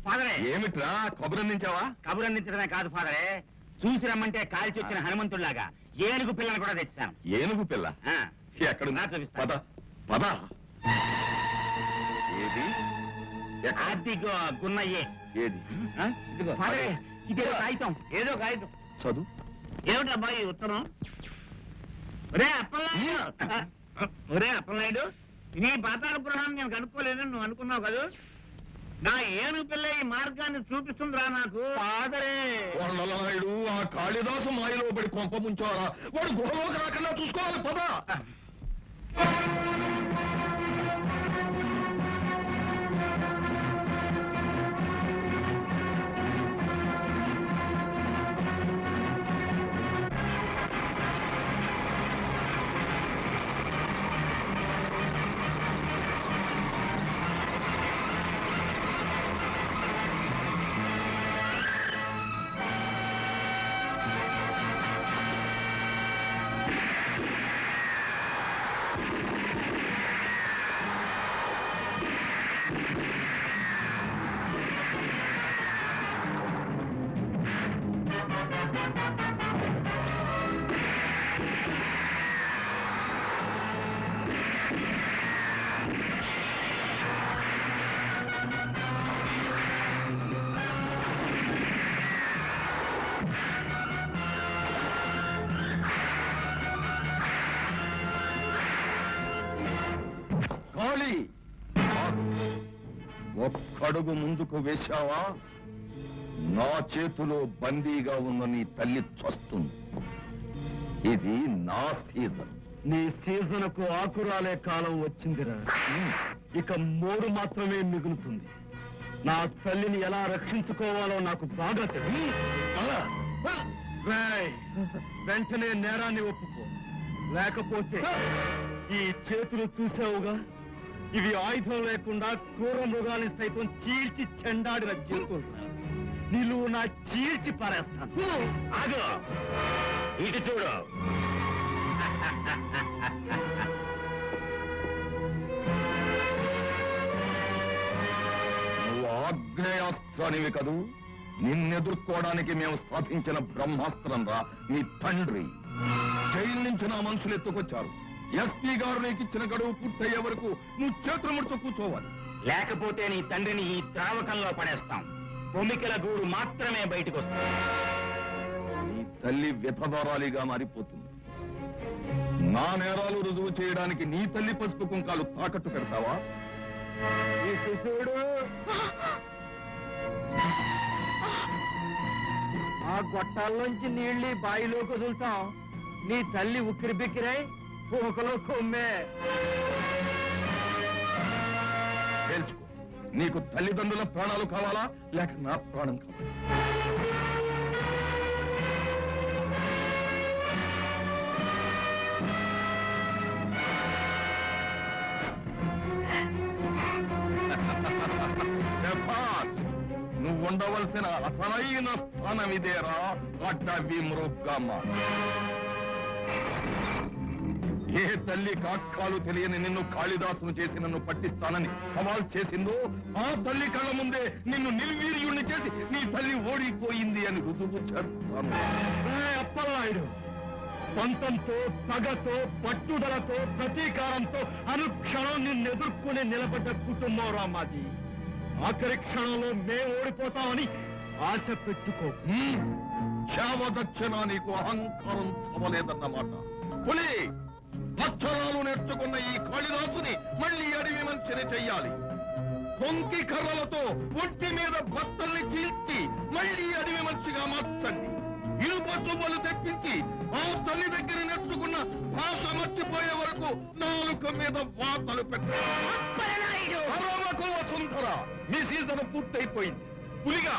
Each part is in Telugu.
ఫాదరే ఏమిట్రా కబురందించావా? కబురందించడమే కాదు ఫాదరే, చూసి రమ్మంటే కాల్చి వచ్చిన హనుమంతుడిలాగా ఏనుగు పిల్లని కూడా తెచ్చాను. ఏనుగు పిల్ల ఎక్కడున్నా చూపిస్తా. పద పద. ఏది? అదిగో గున్నయ్యే. ఏది? ఫాదరే ఇదేదో కాగితం, ఏదో కాగితం. చదువు. ఏమిటి అబ్బాయి ఉత్తరం? ఒరే అప్పలనాయుడు, నీ పాతాళ పురాణం నేను కనుక్కోలేదని నువ్వు అనుకున్నావు కదా. నా ఏనుగు పిల్ల ఈ మార్గాన్ని చూపిస్తుందిరా నాకు. ఫాదరే నాయుడు, ఆ కాళిదాసు మాయలో పడి కొంప ముంచారా? వాడు గుహలోకి రాకుండా చూసుకోవాలి. పద. ఒక్కడుగు ముందుకు వేశావా, నా చేతిలో బందీగా ఉన్న నీ తల్లి చస్తుంది. ఇది నా సీజన్. నీ సీజన్కు ఆకురాలే కాలం వచ్చిందిరా. ఇక మోరు మాత్రమే మిగులుతుంది. నా తల్లిని ఎలా రక్షించుకోవాలో నాకు బాగా తెలుసు. వెంటనే నేరాన్ని ఒప్పుకో, లేకపోతే ఈ చేతులు చూసావుగా, ఇవి ఆయుధం లేకుండా క్రూర మృగాల్ని సైతం చీల్చి చెండాడిన చేతులు. నిలువు నా చీల్చి పారేస్తాను. ఆగు, ఇటు చూడు. నువ్వు ఆగ్నేయాస్త్రానివి కదూ. నిన్నెదుర్కోవడానికి మేము సాధించిన బ్రహ్మాస్త్రం రా నీ తండ్రి. జైలు నుంచి నా మనుషులు ఎత్తుకొచ్చారు. ఎస్పీ గారు నీకు ఇచ్చిన గడువు పూర్తయ్యే వరకు నువ్వు చేతులు ముడుచు కూర్చోవాలి. లేకపోతే నీ తండ్రిని ఈ త్రావకంలో పడేస్తాం. భూమికల గూడు మాత్రమే బయటకు వస్తుంది. నీ తల్లి విధవరాలిగా మారిపోతుంది. నా నేరాలు రుజువు చేయడానికి నీ తల్లి పసుపు కుంకాలు తాకట్టు పెడతావా? ఆ గొట్టాల్లోంచి నీళ్ళి బాయిలోకి వదులుతాం. నీ తల్లి ఉక్కిరి బిక్కిరై పూకలో కొమ్మే. తేల్చుకో, నీకు తల్లిదండ్రుల ప్రాణాలు కావాలా లేక నా ప్రాణం కావాలా? నువ్వు ఉండవలసిన అసలైన స్థానం ఇదేరా అడ్డవి మృగమ్మ. ఏ తల్లి కాక్కాలు తెలియని నిన్ను కాళిదాసును చేసి నన్ను పట్టిస్తానని సవాల్ చేసిందో, ఆ తల్లి కళ్ళ ముందే నిన్ను నిర్వీర్యుణ్ణి చేసి నీ తల్లి ఓడిపోయింది అని రుజువు చేస్తాను. అప్పలనాయుడు, పంతంతో, పగతో, పట్టుదలతో, ప్రతీకారంతో అనుక్షణం నిన్నెదుర్కొని నిలబడ్డ కుటుంబం రా మాది. ఆఖరి క్షణంలో మేము ఓడిపోతామని ఆశ పెట్టుకో. క్షామదక్షిణ నీకు అహంకారం చవలేదన్నమాట. పులి, అక్షరాలు నేర్చుకున్న ఈ కాళిదాసుని మళ్ళీ అడవి మంచిని చెయ్యాలి. కొంకి కర్రలతో ఒంటి మీద బట్టల్ని చీల్చి మళ్ళీ అడవి మంచిగా మార్చండి. ఇనుప చువ్వలు తెప్పించి ఆ తల్లి దగ్గర నేర్చుకున్న భాష మర్చిపోయే వరకు నాలుక మీద వాతలు పెట్టండి. వసుంధర, మీ సీజన్ పూర్తయిపోయింది. పులిగా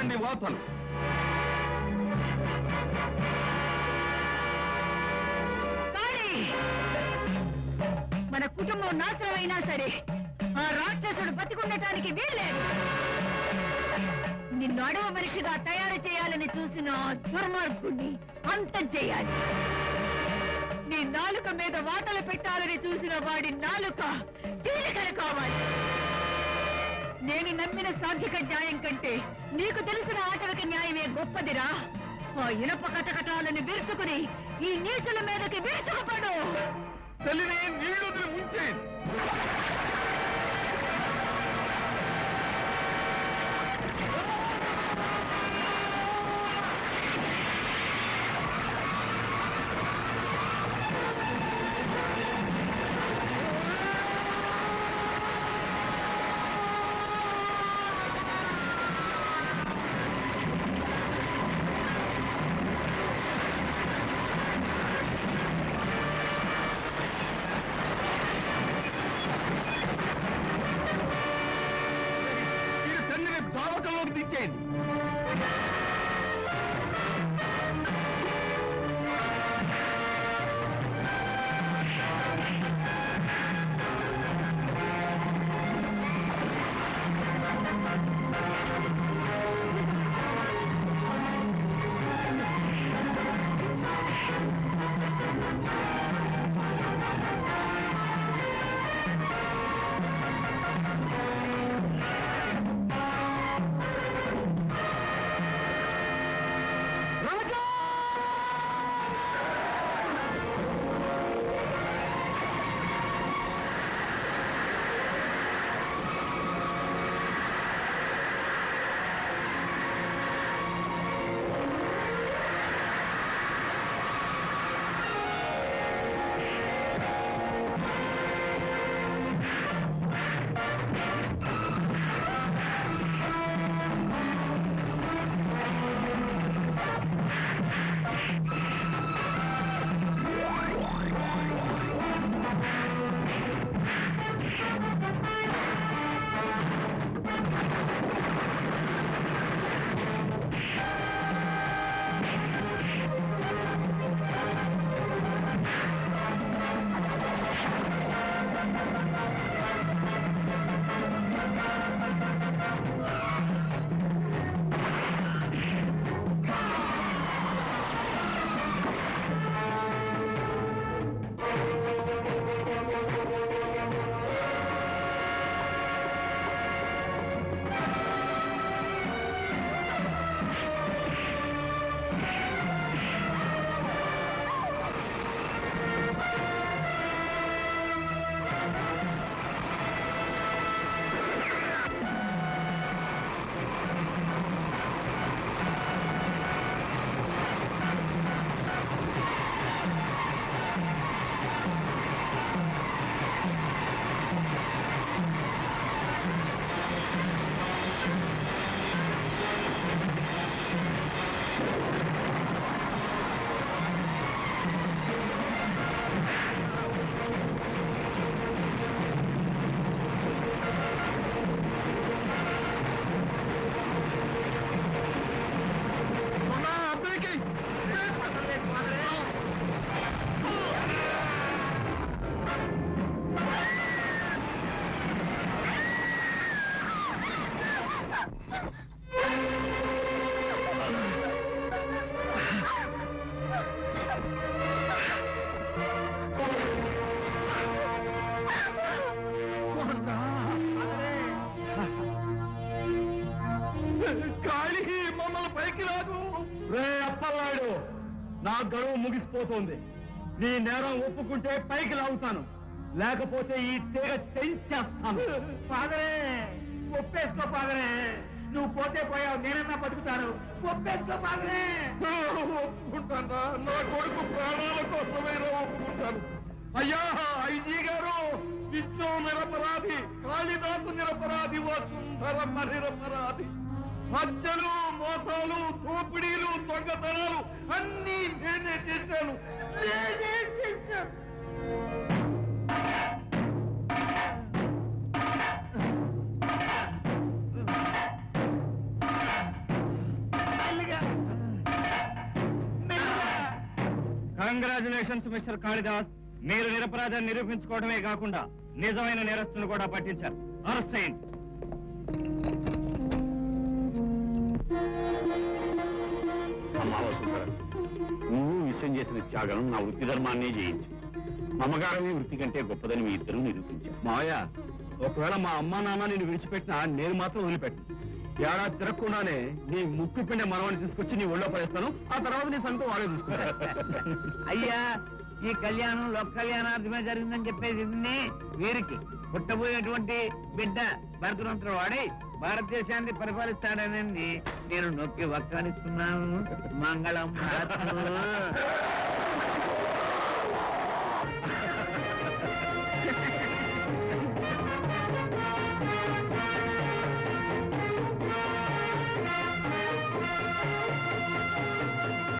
పెట్టండి వాతలు. మన కుటుంబం నాశనం అయినా సరే ఆ రాక్షసుడు బతికుండటానికి వీల్లేదు. నిన్ను అడవ మనిషిగా తయారు చేయాలని చూసిన దుర్మార్గుణ్ణి అంతం చేయాలి. నీ నాలుక మీద వాతలు పెట్టాలని చూసిన వాడి నాలుక చీలికలు కావాలి. నేను నమ్మిన సాంఘిక న్యాయం కంటే నీకు తెలిసిన ఆటవిక న్యాయమే గొప్పదిరా. ఆ ఇనప కటకటాలను విరుచుకుని ఈ నీచుల మీదకి విరుచుకుపడు. తల్లిని నీళ్లు ముంచేయండి. నా గడువు ముగిసిపోతోంది. నీ నేరం ఒప్పుకుంటే పైకి లాగుతాను, లేకపోతే ఈ తీగ తెంచేస్తాను. ఫాదరే ఒప్పేసుకో ఫాదరే, నువ్వు పోతే పోయావు, నేనన్నా బతుకుతాను. ఒప్పేసుకో ఫాదరే. ఒప్పుకుంటానా? నా కొడుకు ప్రాణాల కోసమైనా ఒప్పుకుంటాను. అయ్యా ఐజీ గారు, విష్ణు నిరపరాధి, కాళిదాసు నిరపరాధి, వసుంధరమ్మ నిరపరాధి. హత్యలు, మోసాలు, దోపిడీలు, దొంగతనాలు అన్నీ నేనే చేశాను. Congratulations mister Kalidas. మీరు నిరపరాధాన్ని నిరూపించుకోవడమే కాకుండా నిజమైన నేరస్తులను కూడా పట్టించారు. అరెస్ట్ చేయండి. నువ్వు విషయం చేసిన త్యాగం నా వృత్తి ధర్మాన్ని జయించు. మమగారమే వృత్తి కంటే గొప్పదని మీ ఇద్దరు నిరూపించారు. మావయ్య, ఒకవేళ మా అమ్మా నాన్న నేను విడిచిపెట్టినా నేను మాత్రం వదిలిపెట్టను. ఏడాది తిరగకుండానే నీ ముక్కు పిండే మనవాన్ని తీసుకొచ్చి నీ ఒళ్ళో పడేస్తాను. ఆ తర్వాత నీ సంగతి వాడే చూసుకుంటా. అయ్యా, ఈ కళ్యాణం లోక కళ్యాణార్థమే జరిగిందని చెప్పేది వీరికి పుట్టబోయేటువంటి బిడ్డ భరతవంతుడు వాడి భారతదేశాన్ని పరిపాలిస్తాడనండి నేను నొక్కి వక్కానిస్తున్నాను. మంగళం.